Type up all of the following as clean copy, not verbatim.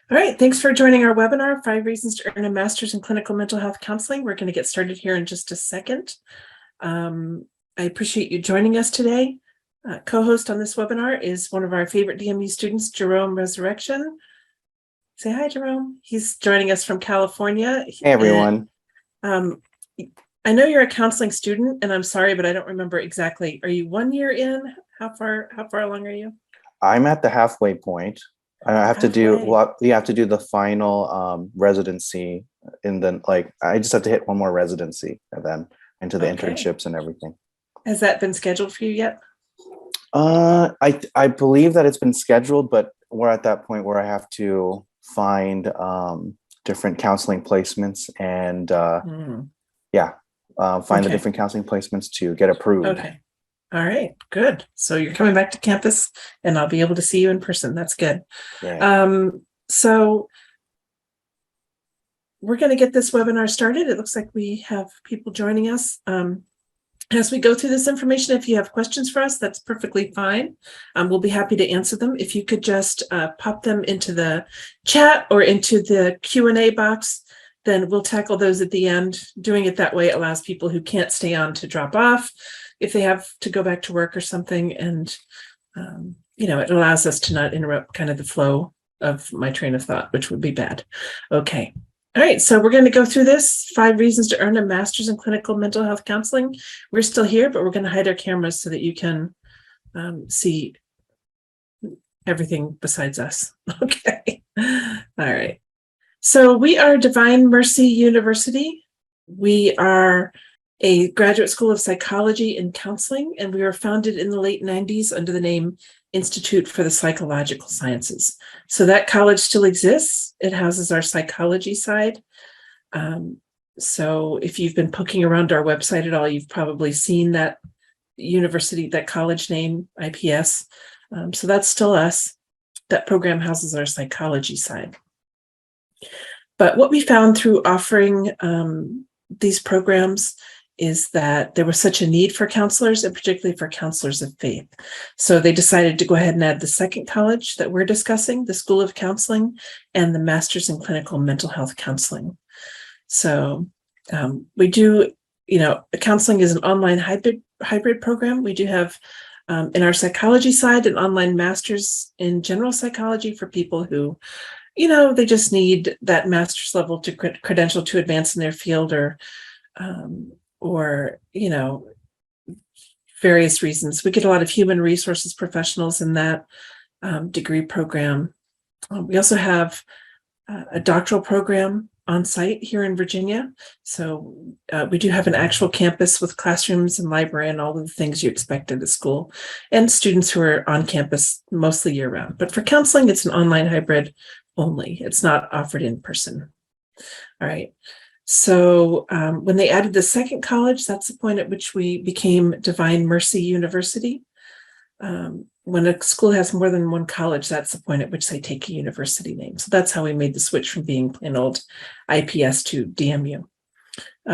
All right, thanks for joining our webinar, 5 Reasons to Earn a Master's in Clinical Mental Health Counseling. We're going to get started here in just a second. I appreciate you joining us today. Co-host on this webinar is one of our favorite DMU students, Jerome Resurreccion. Say hi, Jerome. He's joining us from California. Hey, everyone. And, I know you're a counseling student, and I'm sorry, but I don't remember exactly. Are you 1 year in? How far along are you? I'm at the halfway point. I have to do you have to do the final residency, and then I just have to hit one more residency and then into the internships and everything. Has that been scheduled for you yet? I believe that it's been scheduled, but we're at that point where I have to find different counseling placements and find the different counseling placements to get approved. Okay. All right, good. So you're coming back to campus and I'll be able to see you in person. That's good. Yeah. So we're going to get this webinar started. It looks like we have people joining us. As we go through this information, if you have questions for us, that's perfectly fine. We'll be happy to answer them. If you could just pop them into the chat or into the Q&A box, then we'll tackle those at the end. Doing it that way allows people who can't stay on to drop off if they have to go back to work or something. And, it allows us to not interrupt kind of the flow of my train of thought, which would be bad. Okay. All right. So we're going to go through this 5 reasons to earn a master's in clinical mental health counseling. We're still here, but we're going to hide our cameras so that you can see everything besides us. Okay. All right. So we are Divine Mercy University. We are a graduate school of psychology and counseling, and we were founded in the late 90s under the name Institute for the Psychological Sciences. So that college still exists. It houses our psychology side. So if you've been poking around our website at all, you've probably seen that university, that college name, IPS. So that's still us. That program houses our psychology side. But what we found through offering these programs is that there was such a need for counselors, and particularly for counselors of faith. So they decided to go ahead and add the second college that we're discussing, the School of Counseling, and the Master's in Clinical Mental Health Counseling. So we do, counseling is an online hybrid program. We do have in our psychology side an online master's in general psychology for people who, they just need that master's level to credential to advance in their field, or various reasons. We get a lot of human resources professionals in that degree program. We also have a doctoral program on site here in Virginia. So we do have an actual campus with classrooms and library and all of the things you expect at a school, and students who are on campus mostly year round. But for counseling, it's an online hybrid only. It's not offered in person. All right. So when they added the second college, that's the point at which we became Divine Mercy University. When a school has more than one college, that's the point at which they take a university name. So that's how we made the switch from being plain old IPS to DMU.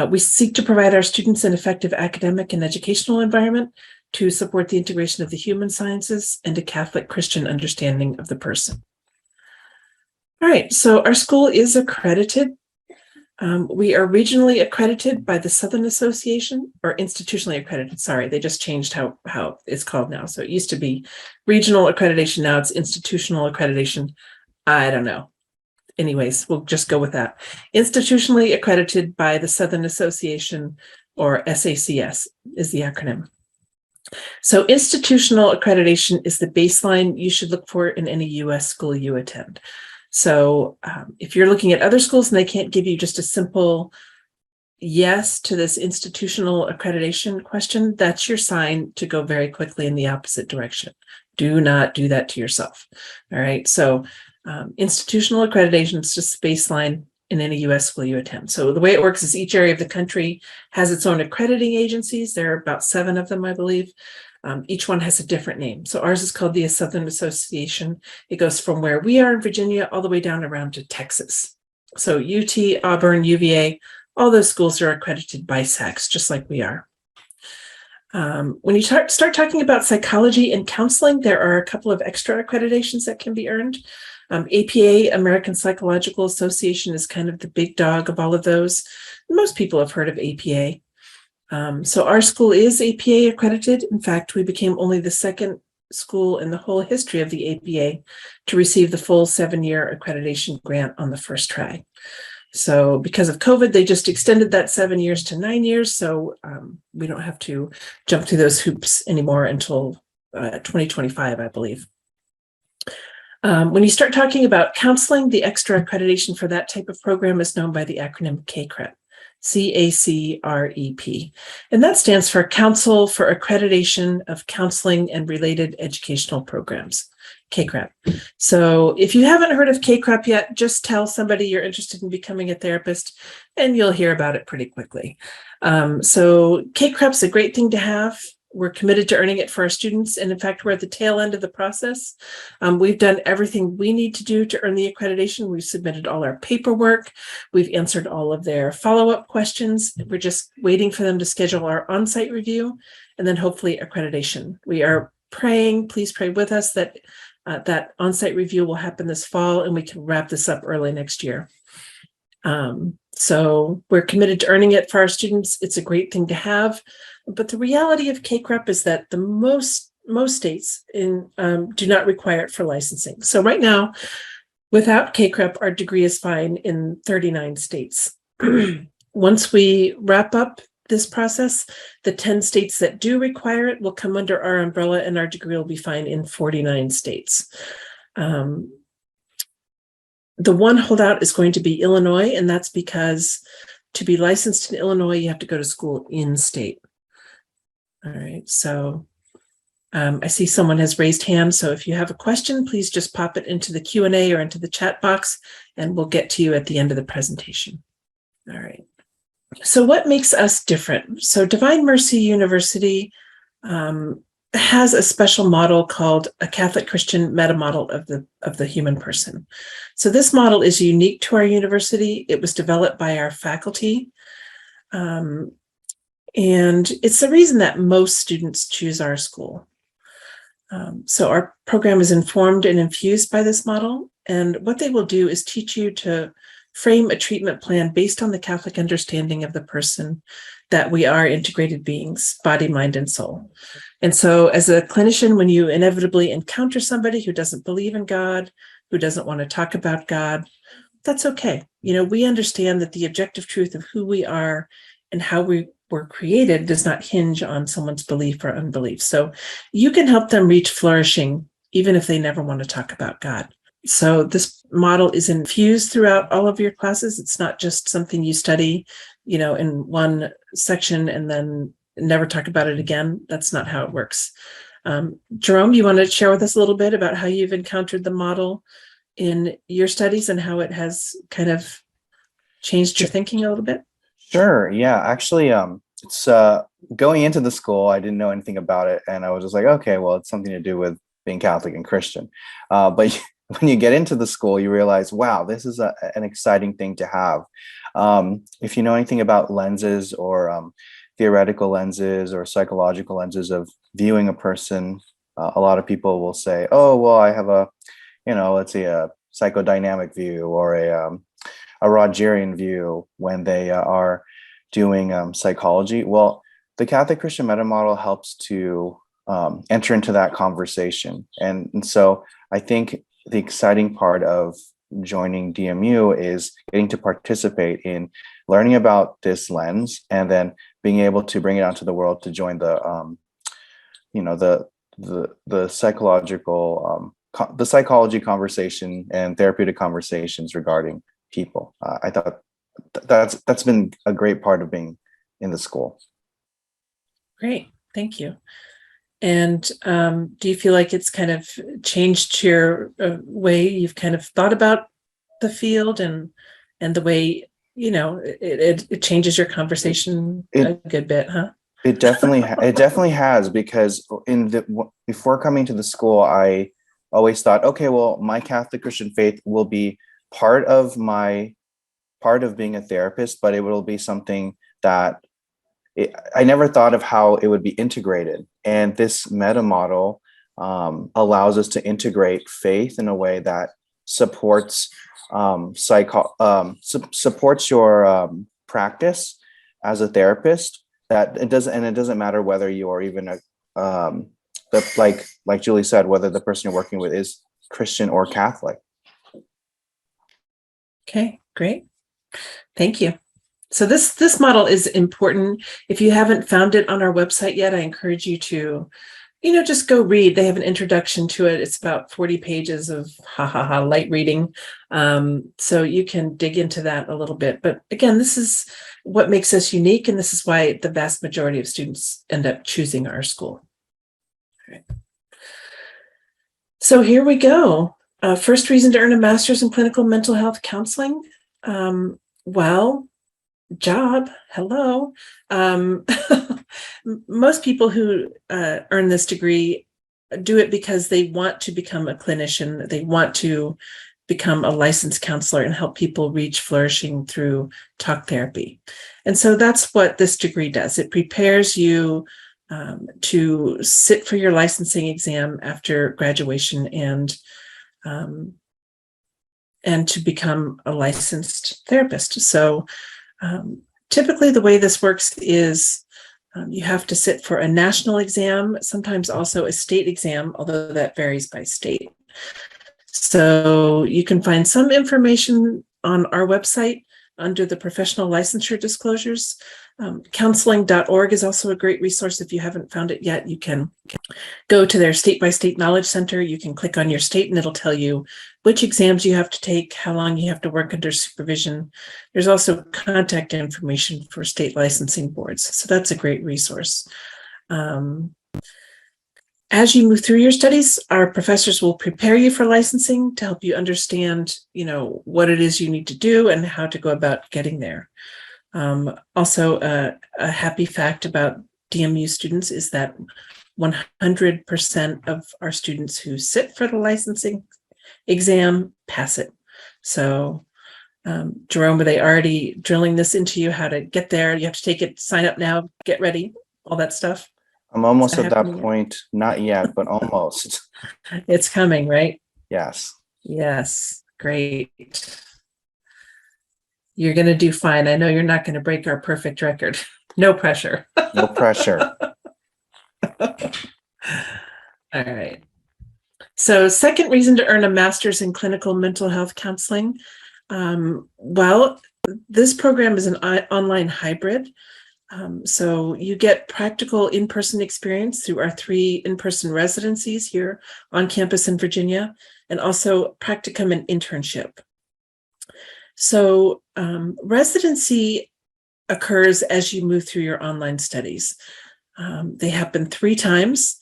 We seek to provide our students an effective academic and educational environment to support the integration of the human sciences and a Catholic Christian understanding of the person. All right, so our school is accredited. We are regionally accredited by the Southern Association, or institutionally accredited. Sorry, they just changed how it's called now. So it used to be regional accreditation. Now it's institutional accreditation. I don't know. Anyways, we'll just go with that. Institutionally accredited by the Southern Association, or SACS is the acronym. So institutional accreditation is the baseline you should look for in any U.S. school you attend. So if you're looking at other schools and they can't give you just a simple yes to this institutional accreditation question, that's your sign to go very quickly in the opposite direction. Do not do that to yourself. All right. So institutional accreditation is just baseline in any U.S. school you attend. So the way it works is each area of the country has its own accrediting agencies. There are about 7 of them, I believe. Each one has a different name. So ours is called the Southern Association. It goes from where we are in Virginia all the way down around to Texas. So UT, Auburn, UVA, all those schools are accredited by SACS, just like we are. When you start talking about psychology and counseling, there are a couple of extra accreditations that can be earned. APA, American Psychological Association, is kind of the big dog of all of those. Most people have heard of APA. So our school is APA accredited. In fact, we became only the second school in the whole history of the APA to receive the full 7-year accreditation grant on the first try. So because of COVID, they just extended that 7 years to 9 years. So we don't have to jump through those hoops anymore until 2025, I believe. When you start talking about counseling, the extra accreditation for that type of program is known by the acronym CACREP, CACREP. And that stands for Council for Accreditation of Counseling and Related Educational Programs, CACREP. So if you haven't heard of CACREP yet, just tell somebody you're interested in becoming a therapist and you'll hear about it pretty quickly. So CACREP's a great thing to have. We're committed to earning it for our students. And in fact, we're at the tail end of the process. We've done everything we need to do to earn the accreditation. We've submitted all our paperwork. We've answered all of their follow-up questions. We're just waiting for them to schedule our on-site review and then hopefully accreditation. We are praying, please pray with us that that on-site review will happen this fall and we can wrap this up early next year. So we're committed to earning it for our students. It's a great thing to have. But the reality of CACREP is that the most states do not require it for licensing. So right now, without CACREP, our degree is fine in 39 states. Once we wrap up this process, the 10 states that do require it will come under our umbrella and our degree will be fine in 49 states. The one holdout is going to be Illinois, and that's because to be licensed in Illinois, you have to go to school in state. All right, so I see someone has raised hand. So if you have a question, please just pop it into the Q&A or into the chat box, and we'll get to you at the end of the presentation. All right. So what makes us different? So Divine Mercy University has a special model called a Catholic Christian meta model of the human person. So this model is unique to our university. It was developed by our faculty. And it's the reason that most students choose our school. So our program is informed and infused by this model. And what they will do is teach you to frame a treatment plan based on the Catholic understanding of the person that we are integrated beings, body, mind, and soul. And so as a clinician, when you inevitably encounter somebody who doesn't believe in God, who doesn't want to talk about God, that's okay. You know, we understand that the objective truth of who we are and how we were created does not hinge on someone's belief or unbelief. So you can help them reach flourishing, even if they never want to talk about God. So this model is infused throughout all of your classes. It's not just something you study, you know, in one section and then never talk about it again. That's not how it works. Jerome, you want to share with us a little bit about how you've encountered the model in your studies and how it has kind of changed your thinking a little bit? Sure. Yeah. Actually, it's going into the school, I didn't know anything about it. And I was just like, okay, well, it's something to do with being Catholic and Christian. But when you get into the school, you realize, wow, this is an exciting thing to have. If you know anything about lenses or theoretical lenses or psychological lenses of viewing a person, a lot of people will say, oh, well, I have a, you know, let's say a psychodynamic view or a Rogerian view when they are doing psychology. Well, the Catholic Christian meta model helps to enter into that conversation. And so I think the exciting part of joining DMU is getting to participate in learning about this lens and then being able to bring it out to the world to join the, you know, the psychological, the psychology conversation and therapeutic conversations regarding people. I thought that's been a great part of being in the school. Great, thank you. And do you feel like it's kind of changed your way you've kind of thought about the field and the way, you know, it changes your conversation a good bit, huh? It definitely has, because before coming to the school, I always thought, okay, well, my Catholic Christian faith will be part of being a therapist, but it will be something that I never thought of how it would be integrated. And this meta model allows us to integrate faith in a way that supports supports your practice as a therapist. That it doesn't matter whether you are even like Julie said, whether the person you're working with is Christian or Catholic. Okay, great. Thank you. So this model is important. If you haven't found it on our website yet, I encourage you to, just go read. They have an introduction to it. It's about 40 pages of light reading. So you can dig into that a little bit. But again, this is what makes us unique, and this is why the vast majority of students end up choosing our school. All right. So here we go. First reason to earn a master's in clinical mental health counseling. Well, job. Hello. Most people who earn this degree do it because they want to become a clinician. They want to become a licensed counselor and help people reach flourishing through talk therapy. And so that's what this degree does. It prepares you to sit for your licensing exam after graduation and to become a licensed therapist. So typically the way this works is you have to sit for a national exam, sometimes also a state exam, although that varies by state. So you can find some information on our website under the professional licensure disclosures. Counseling.org is also a great resource. If you haven't found it yet, you can go to their state-by-state knowledge center. You can click on your state and it'll tell you which exams you have to take, how long you have to work under supervision. There's also contact information for state licensing boards. So that's a great resource. As you move through your studies, our professors will prepare you for licensing to help you understand, what it is you need to do and how to go about getting there. Also, a happy fact about DMU students is that 100% of our students who sit for the licensing exam pass it. So, Jerome, were they already drilling this into you, how to get there? You have to take it, sign up now, get ready, all that stuff? I'm almost at that point. Not yet, but almost. It's coming, right? Yes. Yes. Great. You're going to do fine. I know you're not going to break our perfect record. No pressure. No pressure. All right. So second reason to earn a master's in clinical mental health counseling. Well, this program is an online hybrid. So you get practical in-person experience through our 3 in-person residencies here on campus in Virginia, and also practicum and internship. So residency occurs as you move through your online studies. They happen 3 times,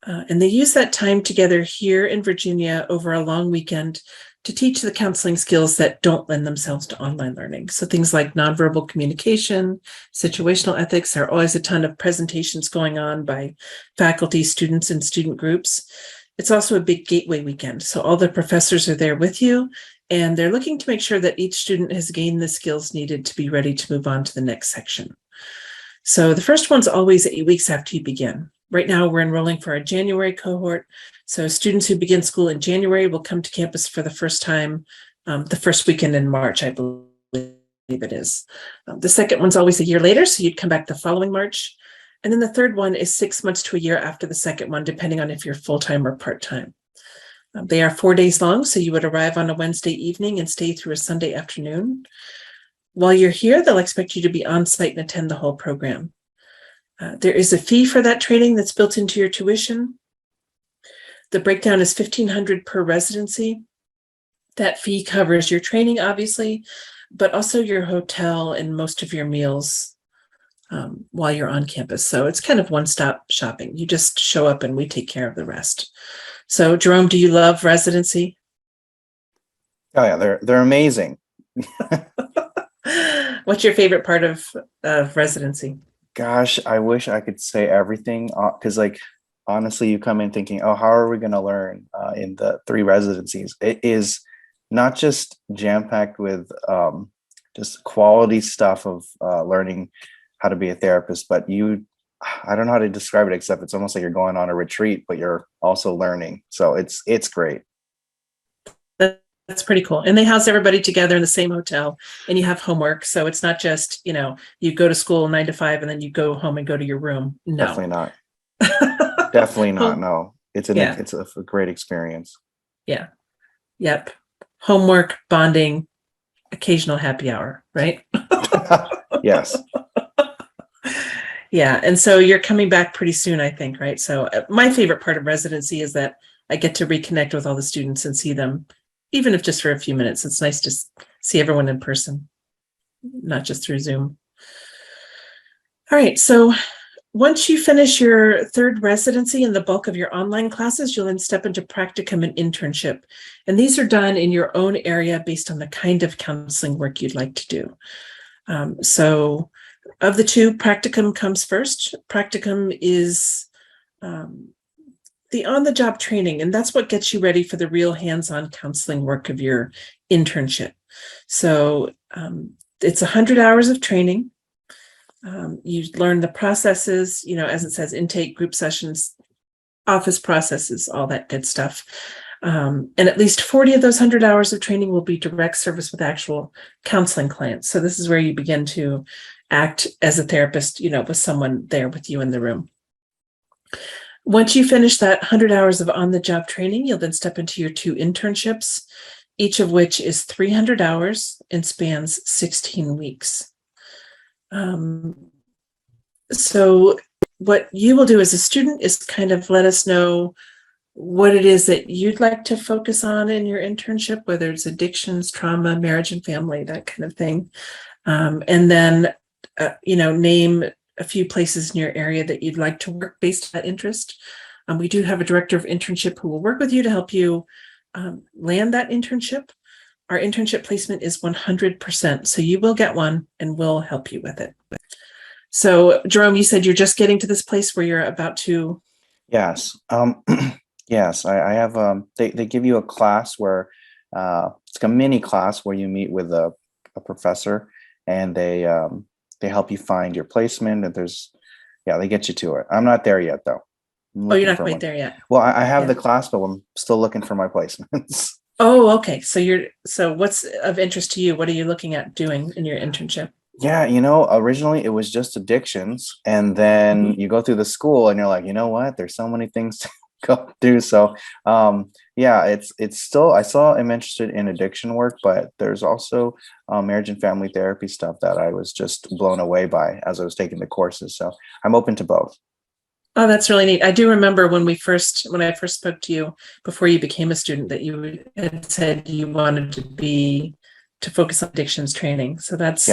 and they use that time together here in Virginia over a long weekend to teach the counseling skills that don't lend themselves to online learning. So things like nonverbal communication, situational ethics. There are always a ton of presentations going on by faculty, students, and student groups. It's also a big gateway weekend. So all the professors are there with you, and they're looking to make sure that each student has gained the skills needed to be ready to move on to the next section. So the first one's always 8 weeks after you begin. Right now, we're enrolling for our January cohort. So students who begin school in January will come to campus for the first time the first weekend in March, I believe it is. The second one's always a year later, so you'd come back the following March. And then the third one is 6 months to a year after the second one, depending on if you're full-time or part-time. They are 4 days long, so you would arrive on a Wednesday evening and stay through a Sunday afternoon. While you're here, they'll expect you to be on site and attend the whole program. There is a fee for that training that's built into your tuition. The breakdown is $1,500 per residency. That fee covers your training, obviously, but also your hotel and most of your meals while you're on campus. So it's kind of one-stop shopping. You just show up and we take care of the rest. So Jerome, do you love residency? Oh yeah, they're amazing. What's your favorite part of residency? Gosh, I wish I could say everything, because honestly, you come in thinking, oh, how are we going to learn in the 3 residencies? It is not just jam-packed with just quality stuff of learning how to be a therapist, but I don't know how to describe it, except it's almost like you're going on a retreat, but you're also learning. So it's great. That's pretty cool. And they house everybody together in the same hotel, and you have homework. So it's not just, you go to school 9 to 5 and then you go home and go to your room. No. Definitely not. Definitely not. No. It's a great experience. Yeah. Yep. Homework, bonding, occasional happy hour, right? Yes. Yeah. And so you're coming back pretty soon, I think, right? So my favorite part of residency is that I get to reconnect with all the students and see them, even if just for a few minutes. It's nice to see everyone in person, not just through Zoom. All right. So once you finish your third residency and the bulk of your online classes, you'll then step into practicum and internship. And these are done in your own area based on the kind of counseling work you'd like to do. So of the two, practicum comes first. Practicum is the on-the-job training, and that's what gets you ready for the real hands-on counseling work of your internship. So it's 100 hours of training. You learn the processes, as it says, intake, group sessions, office processes, all that good stuff. And at least 40 of those 100 hours of training will be direct service with actual counseling clients. So this is where you begin to act as a therapist, with someone there with you in the room. Once you finish that 100 hours of on-the-job training, you'll then step into your 2 internships, each of which is 300 hours and spans 16 weeks. So what you will do as a student is kind of let us know what it is that you'd like to focus on in your internship, whether it's addictions, trauma, marriage and family, that kind of thing. And then, name a few places in your area that you'd like to work based on that interest. We do have a director of internship who will work with you to help you land that internship. Our internship placement is 100%. So you will get one and we'll help you with it. So Jerome, you said you're just getting to this place where you're about to. Yes. Yes, I have, they give you a class where it's like a mini class where you meet with a professor, and they help you find your placement, and they get you to it. I'm not there yet though. Oh, you're not quite there yet. Well, I have the class, but I'm still looking for my placements. Oh, okay. So what's of interest to you? What are you looking at doing in your internship? Yeah, originally it was just addictions, and then you go through the school and you're like, you know what? There's so many things to go through. So it's still, I'm interested in addiction work, but there's also marriage and family therapy stuff that I was just blown away by as I was taking the courses. So I'm open to both. Oh, that's really neat. I do remember when I first spoke to you before you became a student that you had said you wanted to focus on addictions training. So that's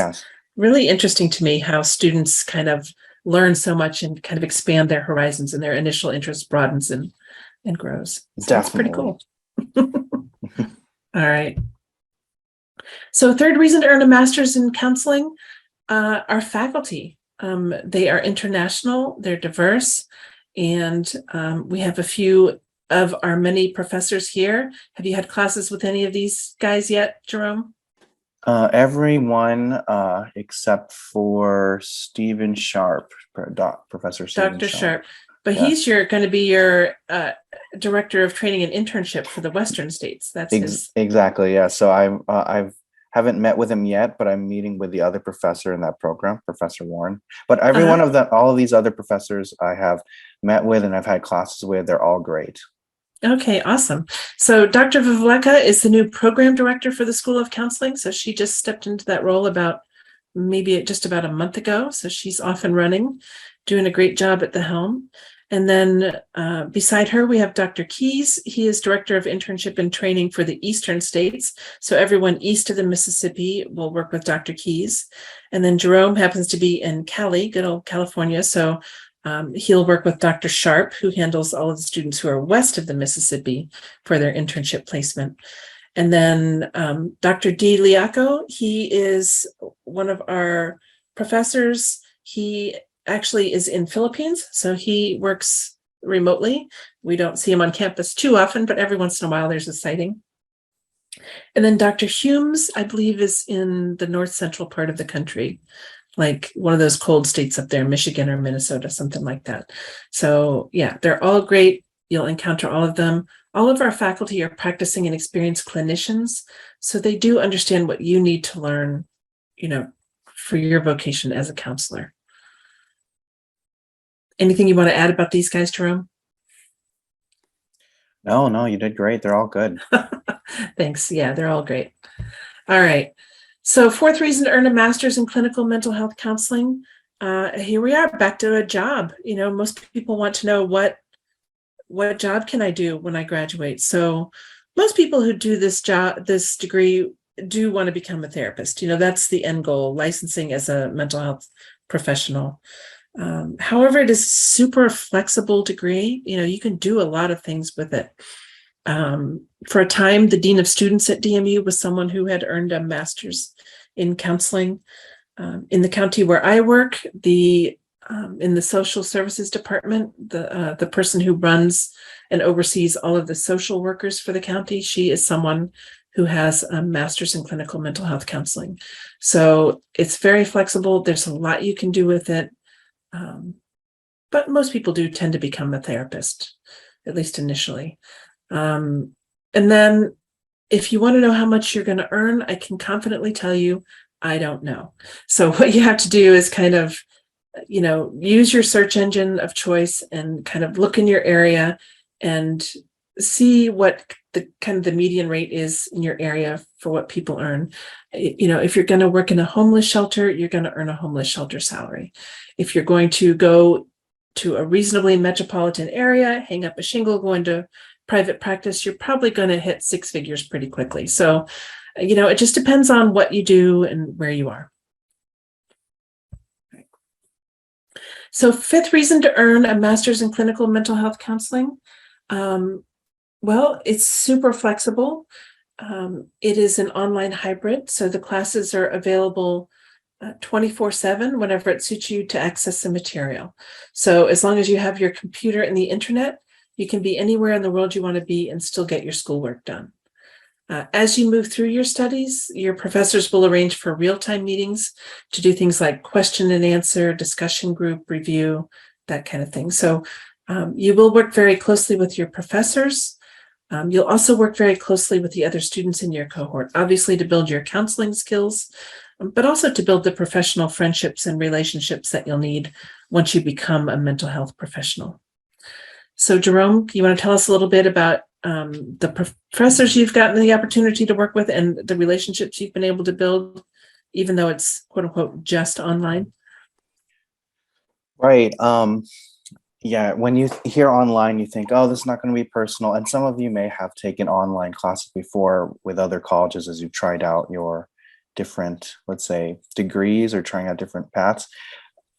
really interesting to me, how students kind of learn so much and kind of expand their horizons, and their initial interest broadens and grows. So that's pretty cool. All right. So third reason to earn a master's in counseling, our faculty. They are international, they're diverse, and we have a few of our many professors here. Have you had classes with any of these guys yet, Jerome? Everyone except for Stephen Sharp, Professor Stephen Dr. Sharp. But he's going to be your director of training and internship for the Western states. That's exactly. Yeah. So I haven't met with him yet, but I'm meeting with the other professor in that program, Professor Warren. But every one of all of these other professors I have met with and I've had classes with, they're all great. Okay, awesome. So Dr. Vivleka is the new program director for the School of Counseling. So she just stepped into that role about a month ago. So she's off and running, doing a great job at the helm. And then beside her, we have Dr. Keys. He is director of internship and training for the Eastern states. So everyone east of the Mississippi will work with Dr. Keys. And then Jerome happens to be in Cali, good old California. So he'll work with Dr. Sharp, who handles all of the students who are west of the Mississippi for their internship placement. And then Dr. D. Liaco, he is one of our professors. He actually is in Philippines, so he works remotely. We don't see him on campus too often, but every once in a while there's a sighting. And then Dr. Humes, I believe, is in the north central part of the country, like one of those cold states up there, Michigan or Minnesota, something like that. So yeah, they're all great. You'll encounter all of them. All of our faculty are practicing and experienced clinicians, so they do understand what you need to learn, for your vocation as a counselor. Anything you want to add about these guys, Jerome? No, you did great. They're all good. Thanks. Yeah, they're all great. All right. So fourth reason to earn a master's in clinical mental health counseling. Here we are back to a job. Most people want to know what job can I do when I graduate? So most people who do this degree do want to become a therapist. That's the end goal, licensing as a mental health professional. However, it is a super flexible degree. You can do a lot of things with it. For a time, the dean of students at DMU was someone who had earned a master's in counseling. In the county where I work, in the social services department, the person who runs and oversees all of the social workers for the county, she is someone who has a master's in clinical mental health counseling. So it's very flexible. There's a lot you can do with it. But most people do tend to become a therapist, at least initially. And then if you want to know how much you're going to earn, I can confidently tell you, I don't know. So what you have to do is kind of, use your search engine of choice and kind of look in your area and see what the median rate is in your area for what people earn. If you're going to work in a homeless shelter, you're going to earn a homeless shelter salary. If you're going to go to a reasonably metropolitan area, hang up a shingle, go into private practice, you're probably going to hit six figures pretty quickly. So, it just depends on what you do and where you are. So fifth reason to earn a master's in clinical mental health counseling. Well, it's super flexible. It is an online hybrid, so the classes are available 24/7 whenever it suits you to access the material. So as long as you have your computer and the internet, you can be anywhere in the world you want to be and still get your schoolwork done. As you move through your studies, your professors will arrange for real-time meetings to do things like question and answer, discussion group, review, that kind of thing. So you will work very closely with your professors. You'll also work very closely with the other students in your cohort, obviously to build your counseling skills, but also to build the professional friendships and relationships that you'll need once you become a mental health professional. So Jerome, you want to tell us a little bit about the professors you've gotten the opportunity to work with and the relationships you've been able to build, even though it's quote unquote just online? Right. Yeah, when you hear online, you think, oh, this is not going to be personal. And some of you may have taken online classes before with other colleges as you've tried out your different, let's say, degrees or trying out different paths.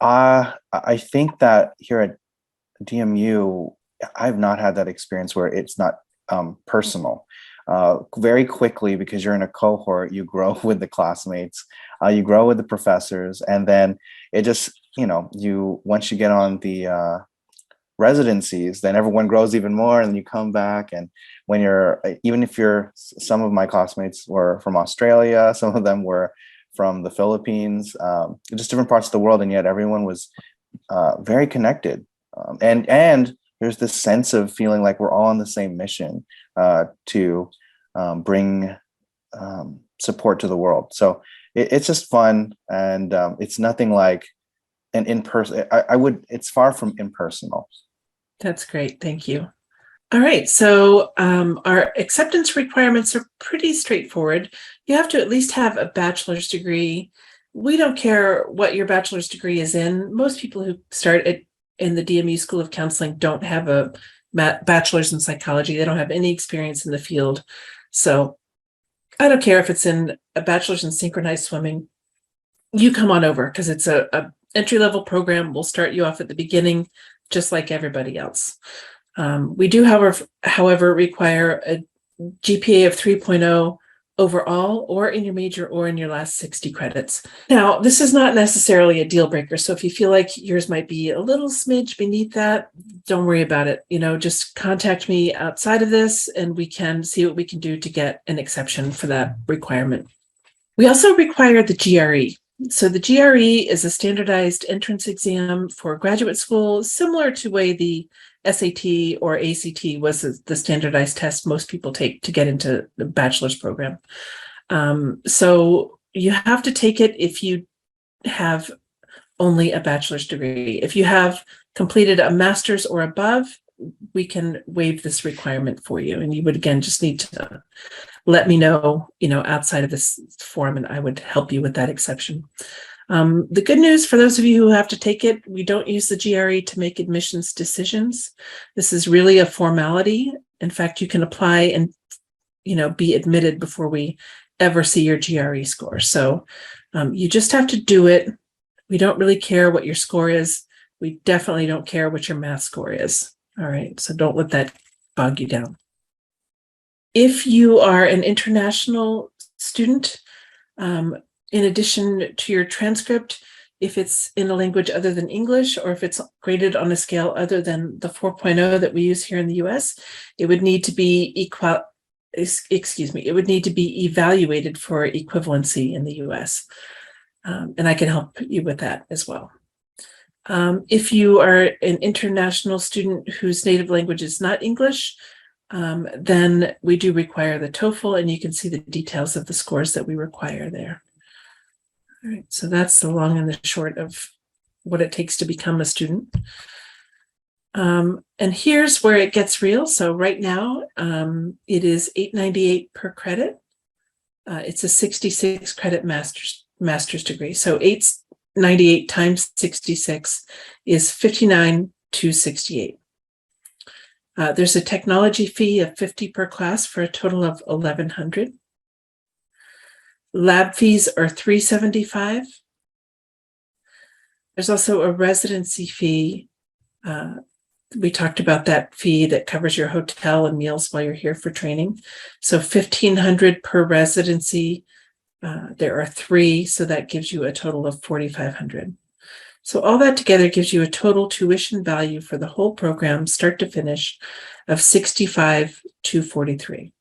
I think that here at DMU, I've not had that experience where it's not personal. Very quickly, because you're in a cohort, you grow with the classmates, you grow with the professors, and then it just, once you get on the residencies, then everyone grows even more, and you come back. And when even if some of my classmates were from Australia, some of them were from the Philippines, just different parts of the world, and yet everyone was very connected. And there's this sense of feeling like we're all on the same mission to bring support to the world. So it's just fun, and it's nothing like an in-person. It's far from impersonal. That's great. Thank you. All right. So our acceptance requirements are pretty straightforward. You have to at least have a bachelor's degree. We don't care what your bachelor's degree is in. Most people who start in the DMU School of Counseling don't have a bachelor's in psychology. They don't have any experience in the field. So I don't care if it's in a bachelor's in synchronized swimming. You come on over, because it's a entry-level program. We'll start you off at the beginning, just like everybody else. We do, however, require a GPA of 3.0 overall, or in your major, or in your last 60 credits. Now, this is not necessarily a deal breaker. So if you feel like yours might be a little smidge beneath that, don't worry about it. Just contact me outside of this, and we can see what we can do to get an exception for that requirement. We also require the GRE. So the GRE is a standardized entrance exam for graduate school, similar to the way the SAT or ACT was the standardized test most people take to get into the bachelor's program. So you have to take it if you have only a bachelor's degree. If you have completed a master's or above, we can waive this requirement for you. And you would, again, just need to let me know, outside of this form, and I would help you with that exception. The good news for those of you who have to take it, we don't use the GRE to make admissions decisions. This is really a formality. In fact, you can apply and, be admitted before we ever see your GRE score. So you just have to do it. We don't really care what your score is. We definitely don't care what your math score is. All right, so don't let that bog you down. If you are an international student, in addition to your transcript, if it's in a language other than English, or if it's graded on a scale other than the 4.0 that we use here in the US, it would need to be it would need to be evaluated for equivalency in the US. And I can help you with that as well. If you are an international student whose native language is not English, then we do require the TOEFL, and you can see the details of the scores that we require there. All right, so that's the long and the short of what it takes to become a student. And here's where it gets real. So right now, it is $8.98 per credit. It's a 66 credit master's degree. So $8.98 times 66 is $59,268. There's a technology fee of $50 per class for a total of $1,100. Lab fees are $375. There's also a residency fee. We talked about that fee that covers your hotel and meals while you're here for training. So $1,500 per residency. There are 3, so that gives you a total of $4,500. So all that together gives you a total tuition value for the whole program, start to finish, of $65,243.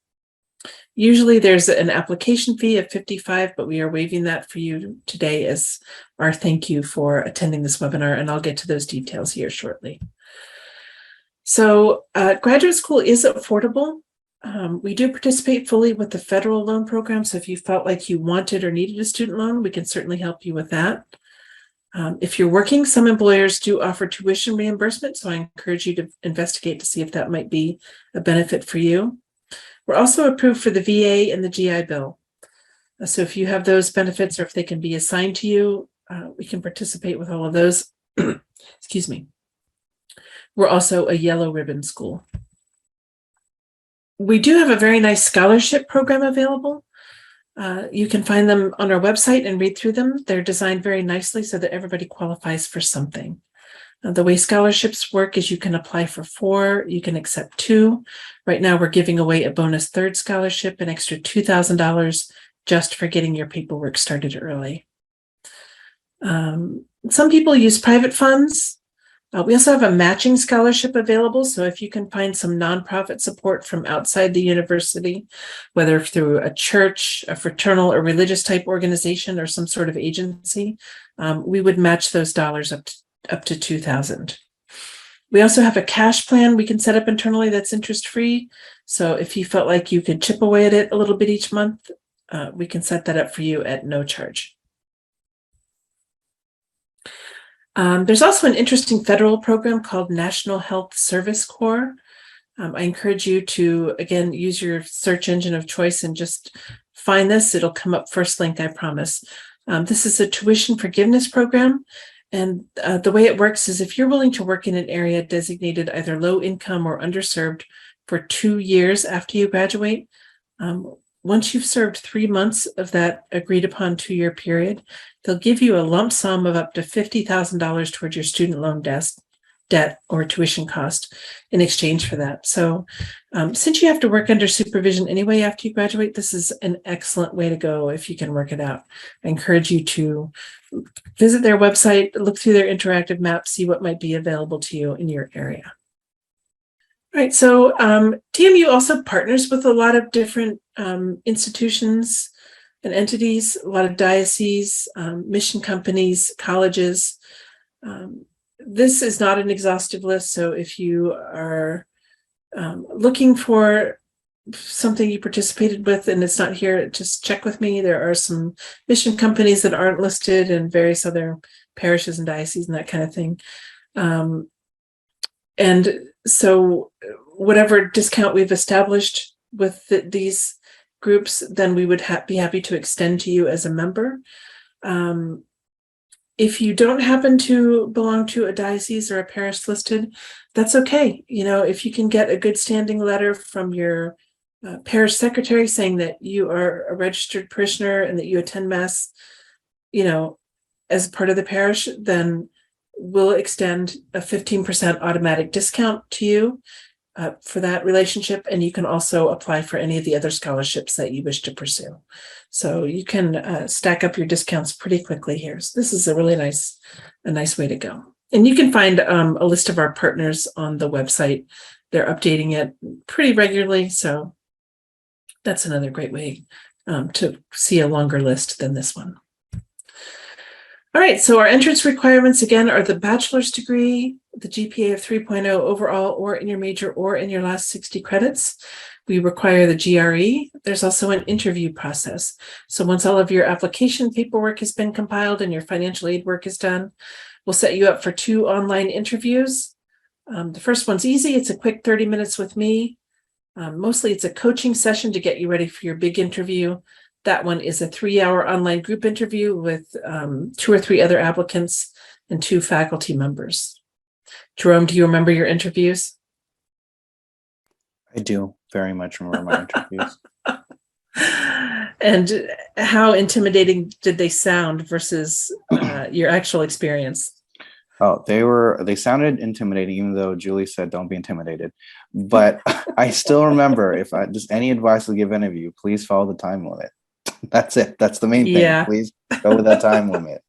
Usually there's an application fee of $55, but we are waiving that for you today as our thank you for attending this webinar, and I'll get to those details here shortly. So graduate school is affordable. We do participate fully with the federal loan program, so if you felt like you wanted or needed a student loan, we can certainly help you with that. If you're working, some employers do offer tuition reimbursement, so I encourage you to investigate to see if that might be a benefit for you. We're also approved for the VA and the GI Bill. So if you have those benefits, or if they can be assigned to you, we can participate with all of those. Excuse me. We're also a yellow ribbon school. We do have a very nice scholarship program available. You can find them on our website and read through them. They're designed very nicely so that everybody qualifies for something. The way scholarships work is you can apply for 4, you can accept 2. Right now, we're giving away a bonus 3rd scholarship, an extra $2,000 just for getting your paperwork started early. Some people use private funds. We also have a matching scholarship available. So if you can find some nonprofit support from outside the university, whether through a church, a fraternal or religious type organization, or some sort of agency, we would match those dollars up to $2,000. We also have a cash plan we can set up internally that's interest-free. So if you felt like you could chip away at it a little bit each month, we can set that up for you at no charge. There's also an interesting federal program called National Health Service Corps. I encourage you to, again, use your search engine of choice and just find this. It'll come up first link, I promise. This is a tuition forgiveness program. And the way it works is if you're willing to work in an area designated either low income or underserved for 2 years after you graduate, once you've served 3 months of that agreed upon 2-year period, they'll give you a lump sum of up to $50,000 towards your student loan debt or tuition cost in exchange for that. So since you have to work under supervision anyway after you graduate, this is an excellent way to go if you can work it out. I encourage you to visit their website, look through their interactive map, see what might be available to you in your area. All right, so TMU also partners with a lot of different institutions and entities, a lot of dioceses, mission companies, colleges. This is not an exhaustive list, so if you are looking for something you participated with and it's not here, just check with me. There are some mission companies that aren't listed and various other parishes and dioceses and that kind of thing. And so whatever discount we've established with these groups, then we would be happy to extend to you as a member. If you don't happen to belong to a diocese or a parish listed, that's okay. You know, if you can get a good standing letter from your parish secretary saying that you are a registered parishioner and that you attend Mass, you know, as part of the parish, then we'll extend a 15% automatic discount to you for that relationship. And you can also apply for any of the other scholarships that you wish to pursue. So you can stack up your discounts pretty quickly here. So this is a really nice way to go. And you can find a list of our partners on the website. They're updating it pretty regularly. So that's another great way to see a longer list than this one. All right, so our entrance requirements, again, are the bachelor's degree, the GPA of 3.0 overall, or in your major, or in your last 60 credits. We require the GRE. There's also an interview process. So once all of your application paperwork has been compiled and your financial aid work is done, we'll set you up for 2 online interviews. The first one's easy. It's a quick 30 minutes with me. Mostly it's a coaching session to get you ready for your big interview. That one is a 3-hour online group interview with 2 or 3 other applicants and 2 faculty members. Jerome, do you remember your interviews? I do very much remember my interviews. And how intimidating did they sound versus your actual experience? Oh, they sounded intimidating, even though Julie said don't be intimidated. But I still remember, if I just any advice to give any of you, please follow the time limit. That's it. That's the main thing. Yeah. Please go with that time limit.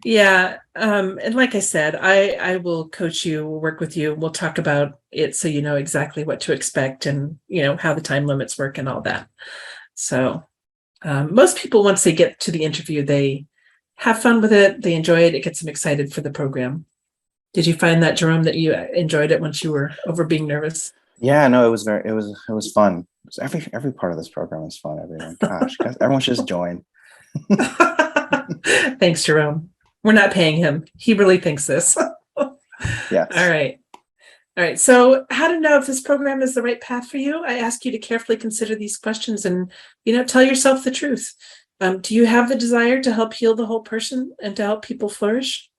Yeah. And like I said, I will coach you, work with you. We'll talk about it so you know exactly what to expect and, you know, how the time limits work and all that. So most people, once they get to the interview, they have fun with it. They enjoy it. It gets them excited for the program. Did you find that, Jerome, that you enjoyed it once you were over being nervous? Yeah, no, it was fun. Every part of this program is fun. Everyone, gosh, guys, everyone should just join. Thanks, Jerome. We're not paying him. He really thinks this. Yes. All right. So how to know if this program is the right path for you? I ask you to carefully consider these questions and, you know, tell yourself the truth. Do you have the desire to help heal the whole person and to help people flourish?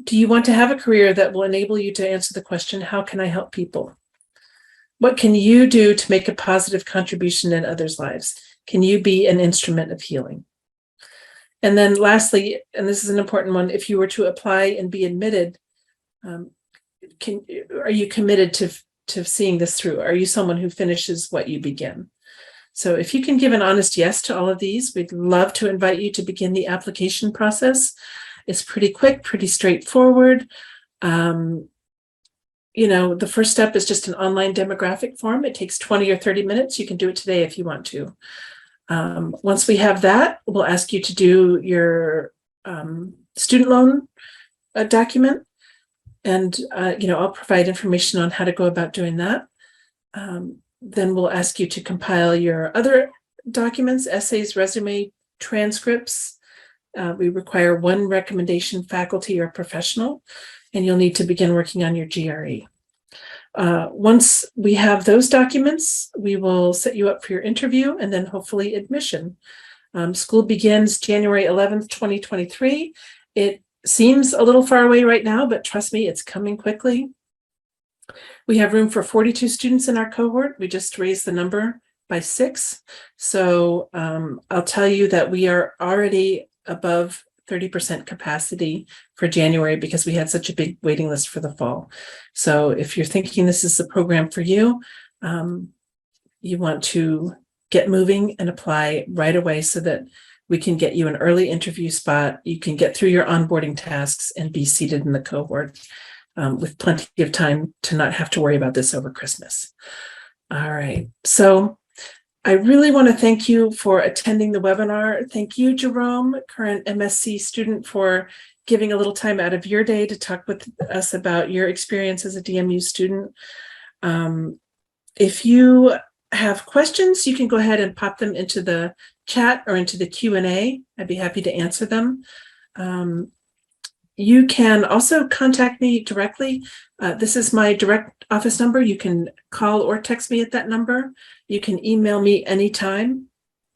Do you want to have a career that will enable you to answer the question, how can I help people? What can you do to make a positive contribution in others' lives? Can you be an instrument of healing? And then lastly, and this is an important one, if you were to apply and be admitted, are you committed to seeing this through? Are you someone who finishes what you begin? So if you can give an honest yes to all of these, we'd love to invite you to begin the application process. It's pretty quick, pretty straightforward. You know, the first step is just an online demographic form. It takes 20 or 30 minutes. You can do it today if you want to. Once we have that, we'll ask you to do your student loan document. And, you know, I'll provide information on how to go about doing that. Then we'll ask you to compile your other documents, essays, resume, transcripts. We require 1 recommendation, faculty or professional, and you'll need to begin working on your GRE. Once we have those documents, we will set you up for your interview and then hopefully admission. School begins January 11th, 2023. It seems a little far away right now, but trust me, it's coming quickly. We have room for 42 students in our cohort. We just raised the number by 6. So I'll tell you that we are already above 30% capacity for January because we had such a big waiting list for the fall. So if you're thinking this is the program for you, you want to get moving and apply right away so that we can get you an early interview spot. You can get through your onboarding tasks and be seated in the cohort with plenty of time to not have to worry about this over Christmas. All right. So I really want to thank you for attending the webinar. Thank you, Jerome, current MSc student, for giving a little time out of your day to talk with us about your experience as a DMU student. If you have questions, you can go ahead and pop them into the chat or into the Q&A. I'd be happy to answer them. You can also contact me directly. This is my direct office number. You can call or text me at that number. You can email me anytime.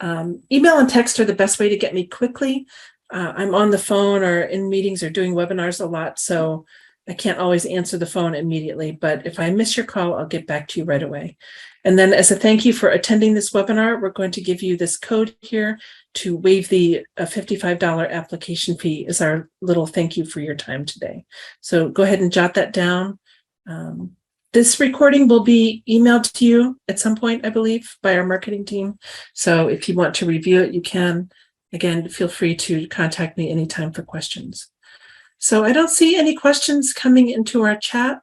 Email and text are the best way to get me quickly. I'm on the phone or in meetings or doing webinars a lot, so I can't always answer the phone immediately, but if I miss your call, I'll get back to you right away. And then as a thank you for attending this webinar, we're going to give you this code here to waive the $55 application fee as our little thank you for your time today. So go ahead and jot that down. This recording will be emailed to you at some point, I believe, by our marketing team. So if you want to review it, you can. Again, feel free to contact me anytime for questions. So I don't see any questions coming into our chat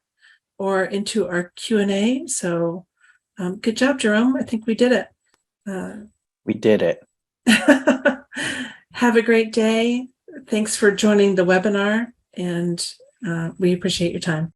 or into our Q&A. So good job, Jerome. I think we did it. We did it. Have a great day. Thanks for joining the webinar, and we appreciate your time.